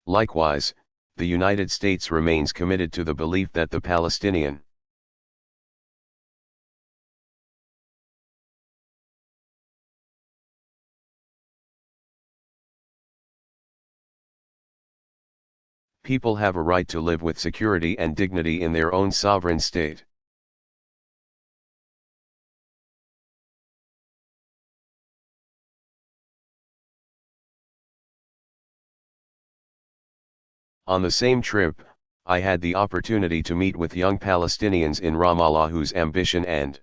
Likewise, the United States remains committed to the belief that the Palestinian people have a right to live with security and dignity in their own sovereign state. On the same trip, I had the opportunity to meet with young Palestinians in Ramallah whose ambition and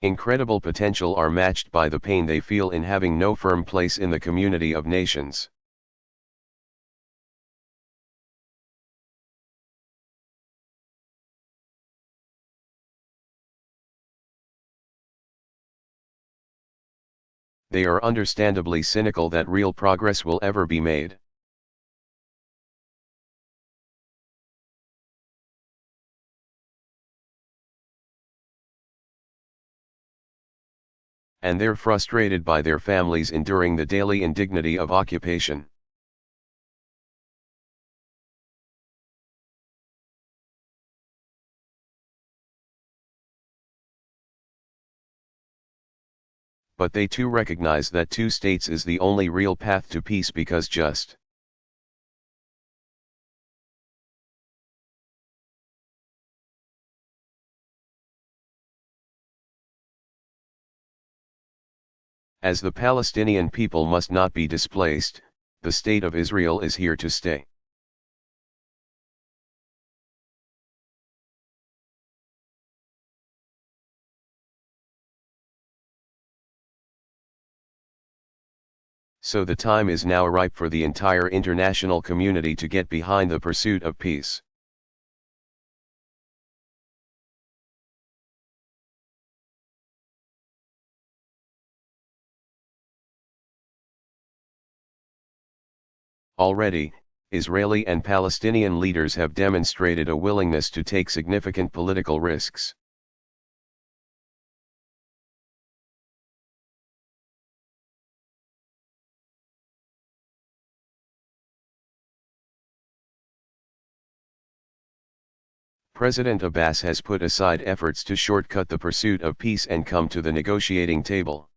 incredible potential are matched by the pain they feel in having no firm place in the community of nations. They are understandably cynical that real progress will ever be made. And they're frustrated by their families enduring the daily indignity of occupation. But they too recognize that two states is the only real path to peace because just as the Palestinian people must not be displaced, the state of Israel is here to stay. So the time is now ripe for the entire international community to get behind the pursuit of peace. Already, Israeli and Palestinian leaders have demonstrated a willingness to take significant political risks. President Abbas has put aside efforts to shortcut the pursuit of peace and come to the negotiating table.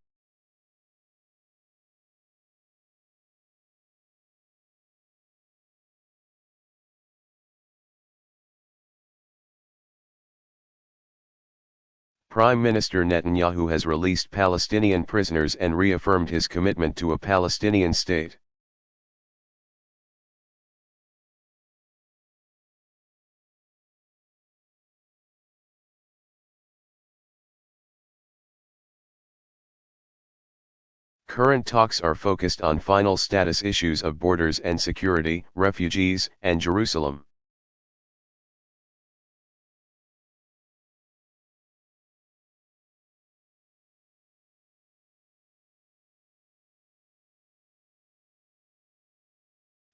Prime Minister Netanyahu has released Palestinian prisoners and reaffirmed his commitment to a Palestinian state. Current talks are focused on final status issues of borders and security, refugees, and Jerusalem.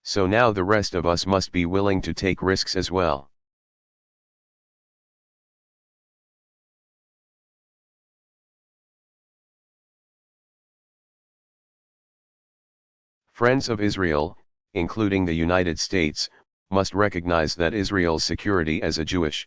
So now the rest of us must be willing to take risks as well. Friends of Israel, including the United States, must recognize that Israel's security as a Jewish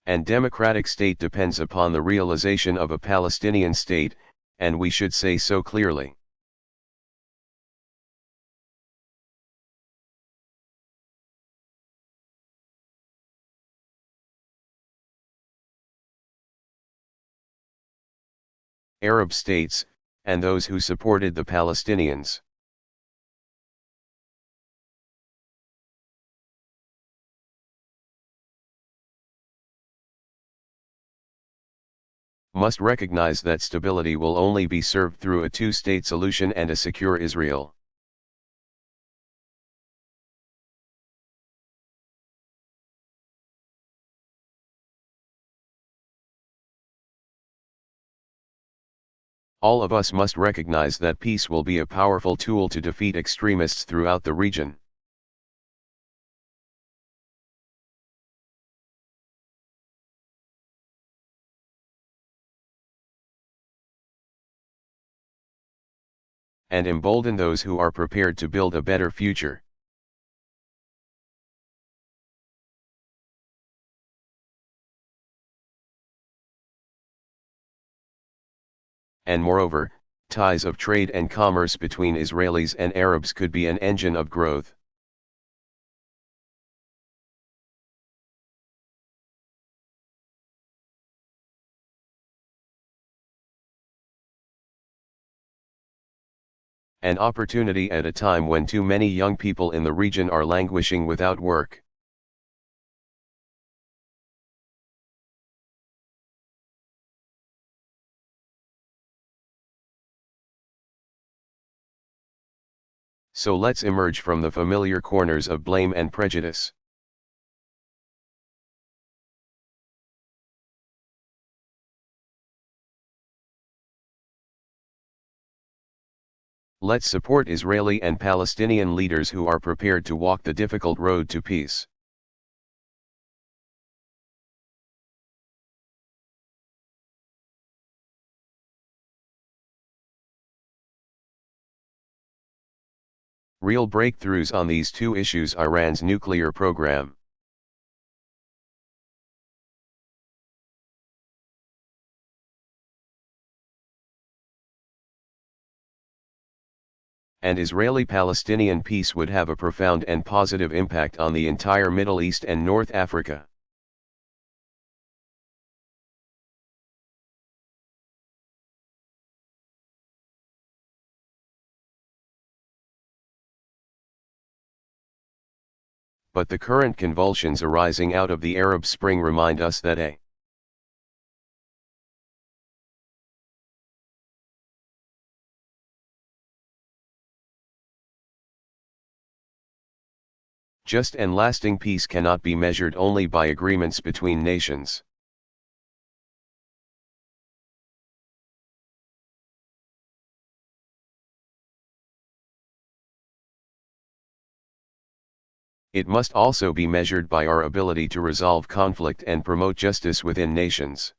and democratic state depends upon the realization of a Palestinian state, and we should say so clearly. Arab states, and those who supported the Palestinians must recognize that stability will only be served through a two-state solution and a secure Israel. All of us must recognize that peace will be a powerful tool to defeat extremists throughout the region. And embolden those who are prepared to build a better future. And moreover, ties of trade and commerce between Israelis and Arabs could be an engine of growth. An opportunity at a time when too many young people in the region are languishing without work. So let's emerge from the familiar corners of blame and prejudice. Let's support Israeli and Palestinian leaders who are prepared to walk the difficult road to peace. Real breakthroughs on these two issues: Iran's nuclear program and Israeli-Palestinian peace would have a profound and positive impact on the entire Middle East and North Africa. But the current convulsions arising out of the Arab Spring remind us that just and lasting peace cannot be measured only by agreements between nations. It must also be measured by our ability to resolve conflict and promote justice within nations.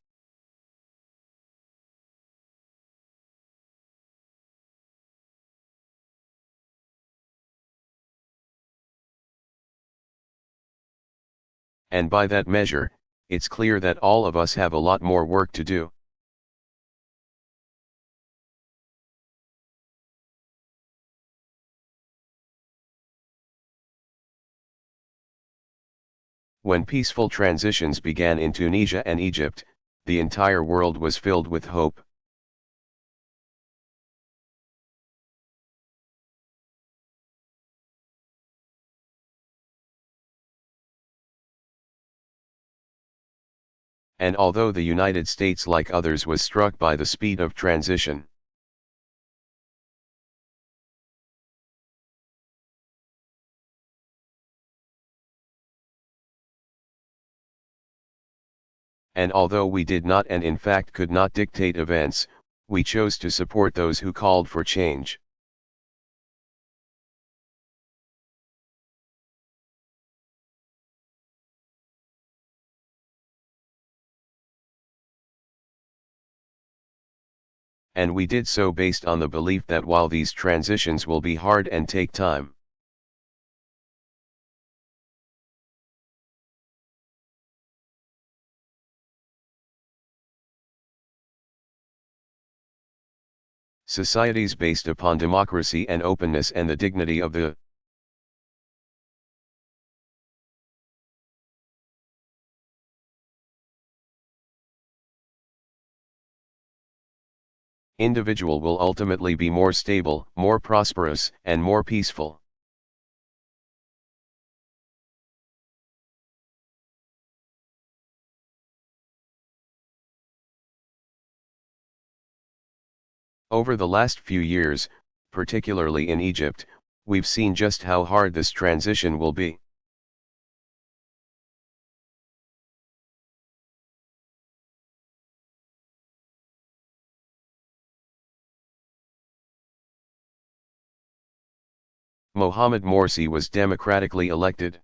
And by that measure, it's clear that all of us have a lot more work to do. When peaceful transitions began in Tunisia and Egypt, the entire world was filled with hope. And although the United States, like others, was struck by the speed of transition, and although we did not and in fact could not dictate events, we chose to support those who called for change. And we did so based on the belief that while these transitions will be hard and take time, societies based upon democracy and openness and the dignity of the individual will ultimately be more stable, more prosperous, and more peaceful. Over the last few years, particularly in Egypt, we've seen just how hard this transition will be. Mohamed Morsi was democratically elected.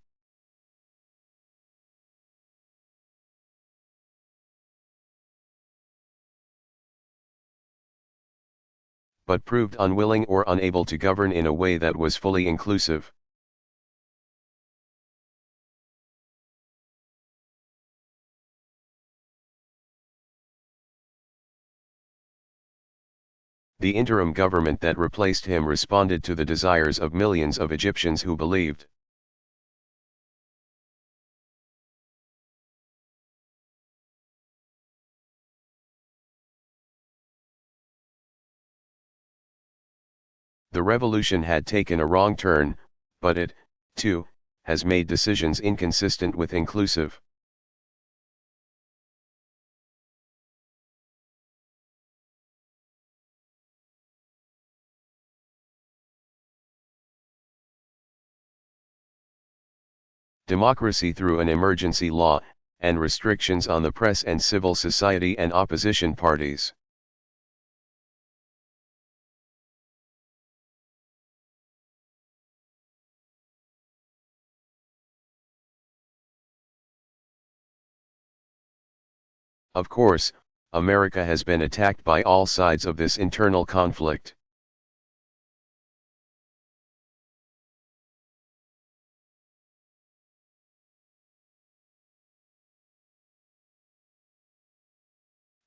But proved unwilling or unable to govern in a way that was fully inclusive. The interim government that replaced him responded to the desires of millions of Egyptians who believed. The revolution had taken a wrong turn, but it, too, has made decisions inconsistent with inclusive. Democracy through an emergency law, and restrictions on the press and civil society and opposition parties. Of course, America has been attacked by all sides of this internal conflict.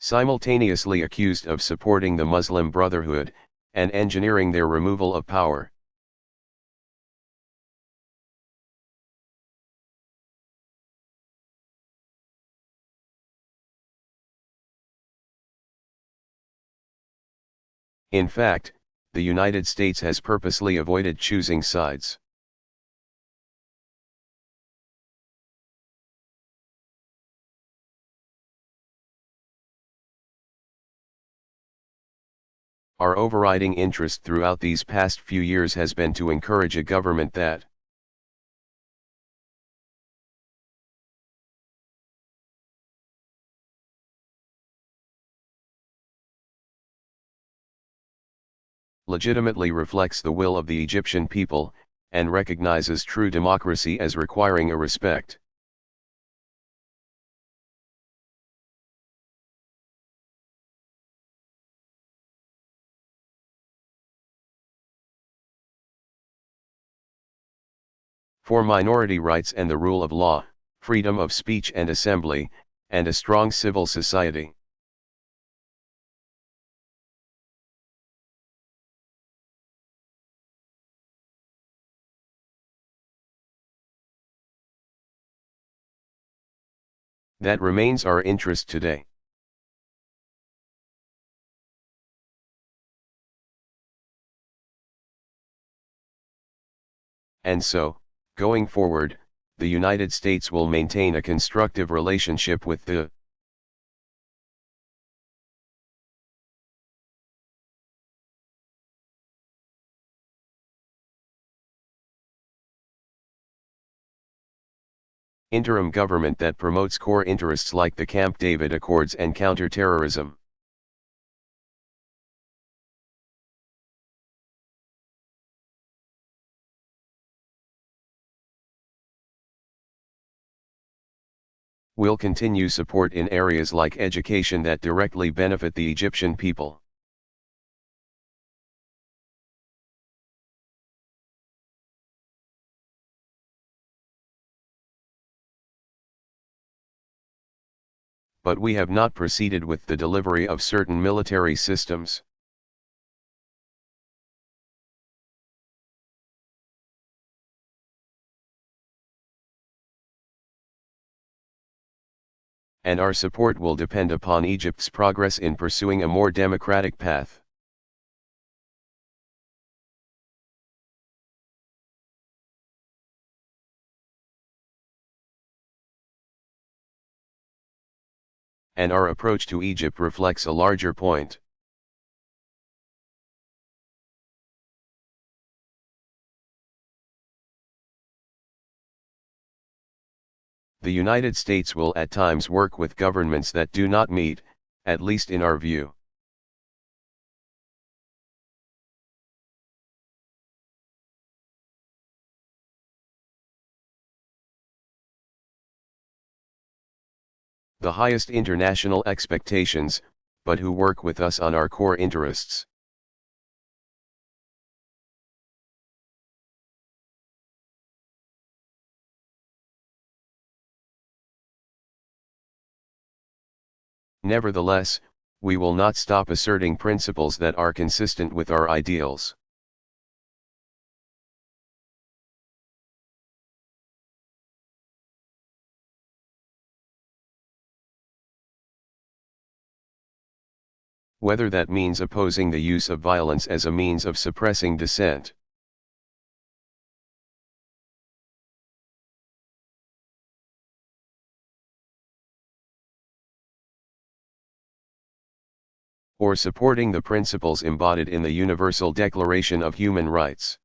Simultaneously accused of supporting the Muslim Brotherhood, and engineering their removal of power. In fact, the United States has purposely avoided choosing sides. Our overriding interest throughout these past few years has been to encourage a government that legitimately reflects the will of the Egyptian people, and recognizes true democracy as requiring a respect. For minority rights and the rule of law, freedom of speech and assembly, and a strong civil society. That remains our interest today. And so, going forward, the United States will maintain a constructive relationship with the interim government that promotes core interests like the Camp David Accords and counterterrorism. Will continue support in areas like education that directly benefit the Egyptian people. But we have not proceeded with the delivery of certain military systems. And our support will depend upon Egypt's progress in pursuing a more democratic path. And our approach to Egypt reflects a larger point. The United States will at times work with governments that do not meet, at least in our view, the highest international expectations, but who work with us on our core interests. Nevertheless, we will not stop asserting principles that are consistent with our ideals. Whether that means opposing the use of violence as a means of suppressing dissent. Or supporting the principles embodied in the Universal Declaration of Human Rights.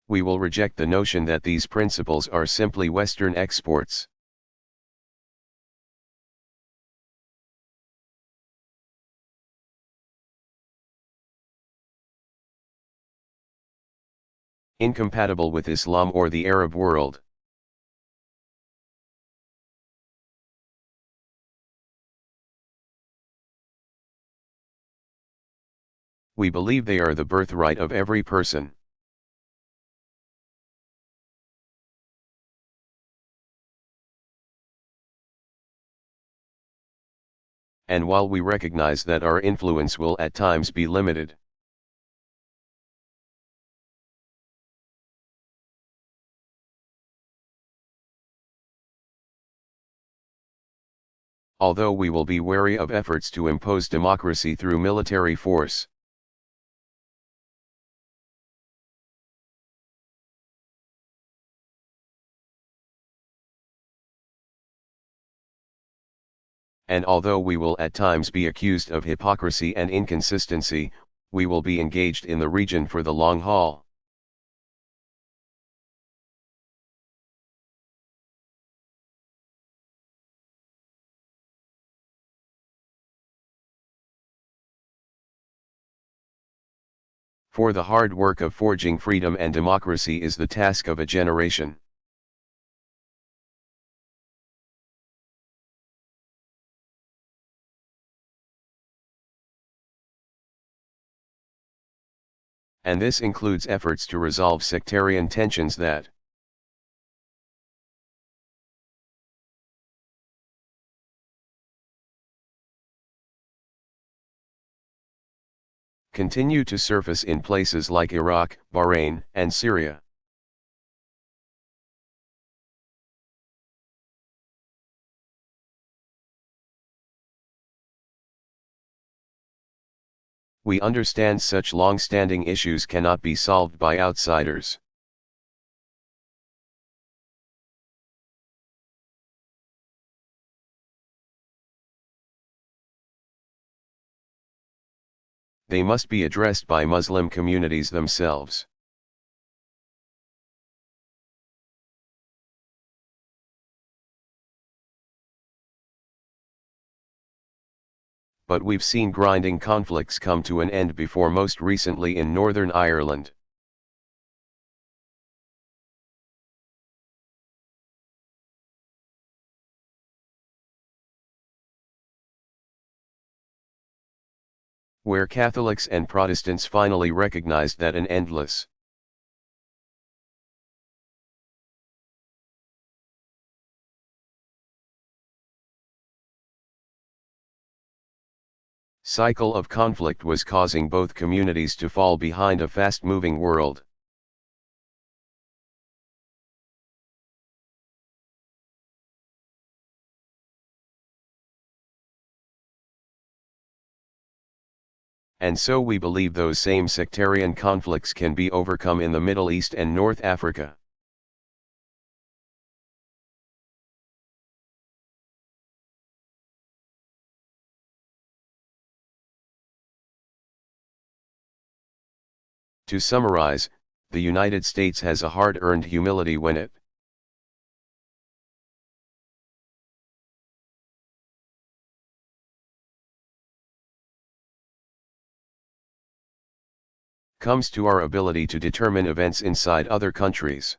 We will reject the notion that these principles are simply Western exports. Incompatible with Islam or the Arab world. We believe they are the birthright of every person. And while we recognize that our influence will at times be limited, although we will be wary of efforts to impose democracy through military force, and although we will at times be accused of hypocrisy and inconsistency, we will be engaged in the region for the long haul. For the hard work of forging freedom and democracy is the task of a generation. And this includes efforts to resolve sectarian tensions that continue to surface in places like Iraq, Bahrain, and Syria. We understand such long-standing issues cannot be solved by outsiders. They must be addressed by Muslim communities themselves. But we've seen grinding conflicts come to an end before, most recently in Northern Ireland. Where Catholics and Protestants finally recognized that an endless cycle of conflict was causing both communities to fall behind a fast-moving world. And so we believe those same sectarian conflicts can be overcome in the Middle East and North Africa. To summarize, the United States has a hard-earned humility when it comes to our ability to determine events inside other countries.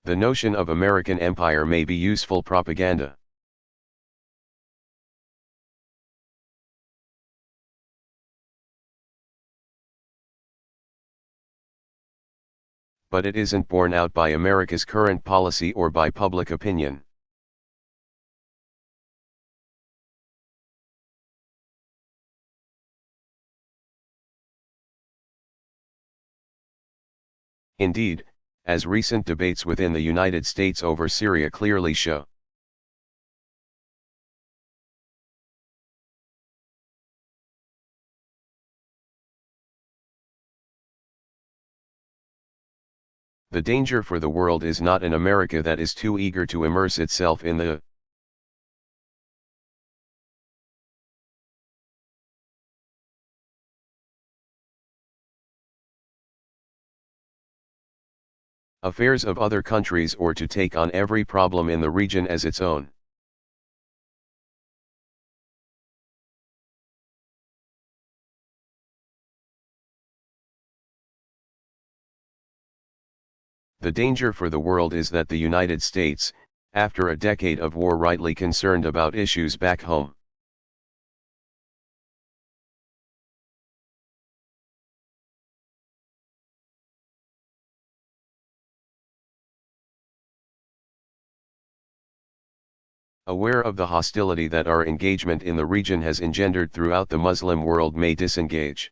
The notion of American empire may be useful propaganda. But it isn't borne out by America's current policy or by public opinion. Indeed, as recent debates within the United States over Syria clearly show. The danger for the world is not an America that is too eager to immerse itself in the affairs of other countries or to take on every problem in the region as its own. The danger for the world is that the United States, after a decade of war, rightly concerned about issues back home. Aware of the hostility that our engagement in the region has engendered throughout the Muslim world, may disengage.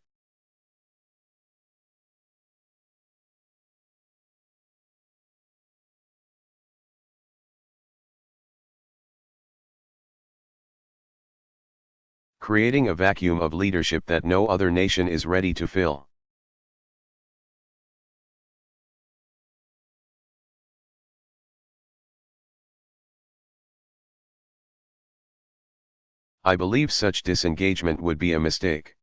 Creating a vacuum of leadership that no other nation is ready to fill. I believe such disengagement would be a mistake.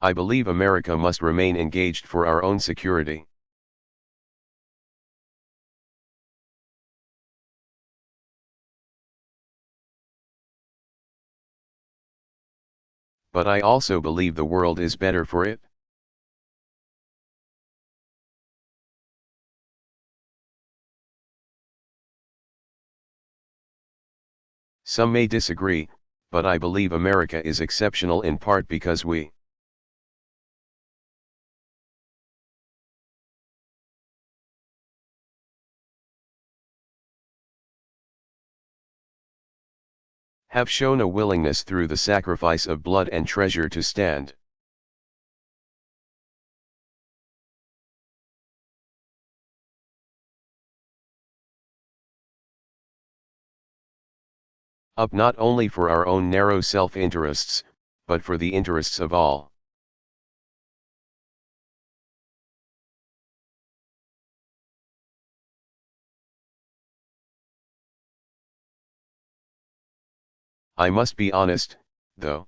I believe America must remain engaged for our own security. But I also believe the world is better for it. Some may disagree, but I believe America is exceptional in part because we have shown a willingness through the sacrifice of blood and treasure to stand up not only for our own narrow self-interests, but for the interests of all. I must be honest, though.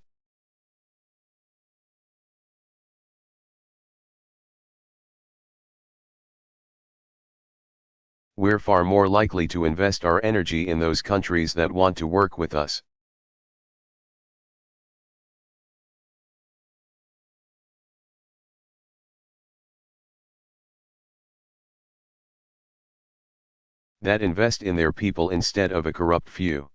We're far more likely to invest our energy in those countries that want to work with us. That invest in their people instead of a corrupt few.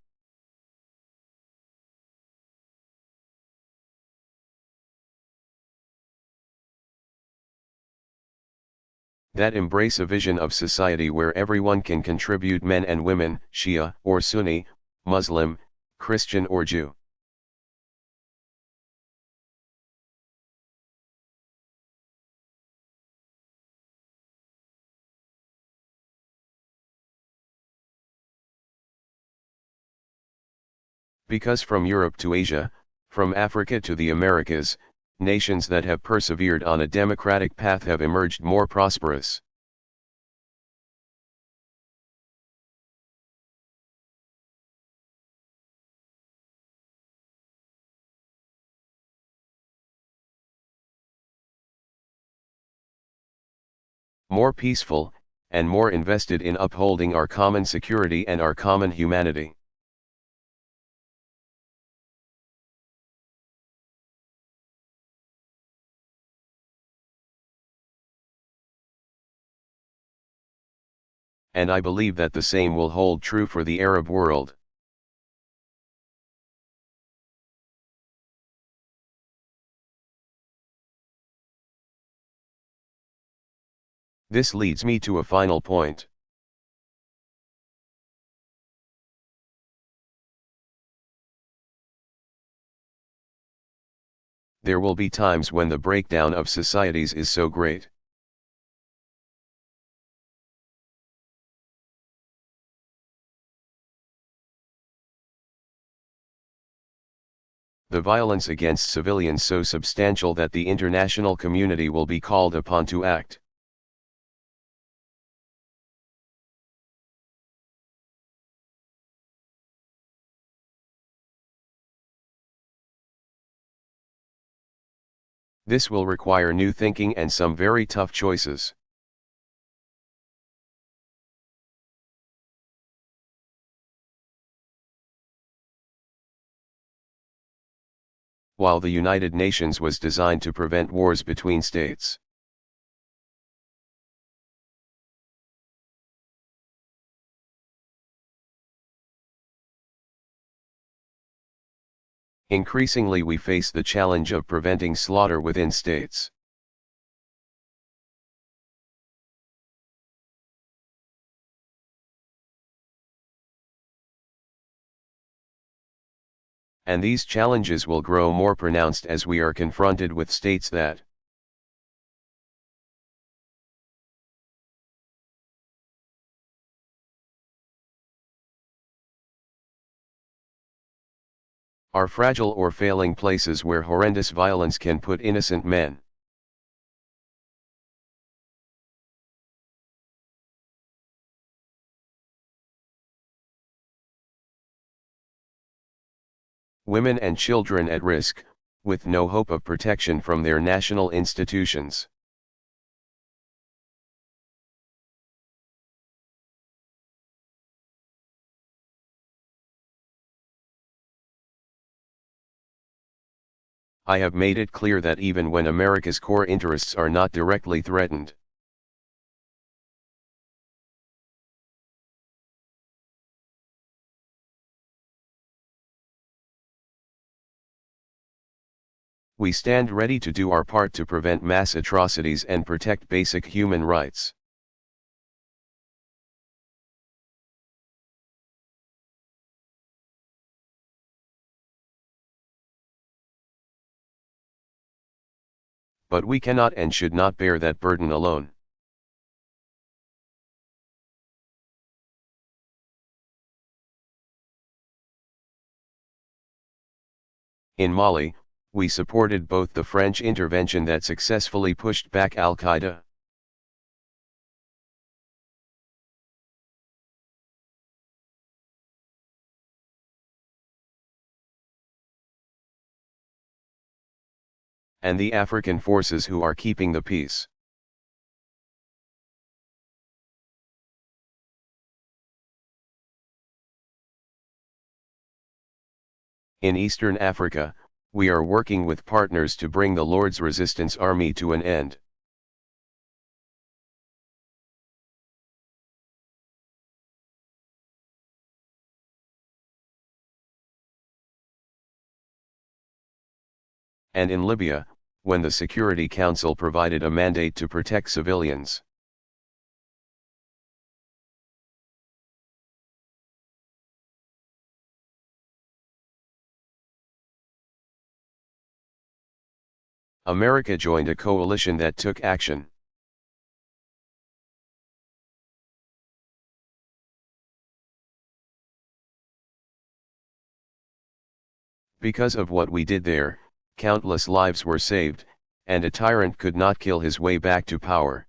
That embrace a vision of society where everyone can contribute, men and women, Shia or Sunni, Muslim, Christian or Jew. Because from Europe to Asia, from Africa to the Americas, nations that have persevered on a democratic path have emerged more prosperous. more peaceful, and more invested in upholding our common security and our common humanity. And I believe that the same will hold true for the Arab world. This leads me to a final point. There will be times when the breakdown of societies is so great. The violence against civilians so substantial that the international community will be called upon to act. This will require new thinking and some very tough choices. While the United Nations was designed to prevent wars between states, increasingly we face the challenge of preventing slaughter within states. And these challenges will grow more pronounced as we are confronted with states that are fragile or failing places where horrendous violence can put innocent men, women and children at risk, with no hope of protection from their national institutions. I have made it clear that even when America's core interests are not directly threatened, we stand ready to do our part to prevent mass atrocities and protect basic human rights. But we cannot and should not bear that burden alone. In Mali, we supported both the French intervention that successfully pushed back Al-Qaeda, and the African forces who are keeping the peace. In Eastern Africa, we are working with partners to bring the Lord's Resistance Army to an end. And in Libya, when the Security Council provided a mandate to protect civilians. America joined a coalition that took action. Because of what we did there, countless lives were saved, and a tyrant could not kill his way back to power.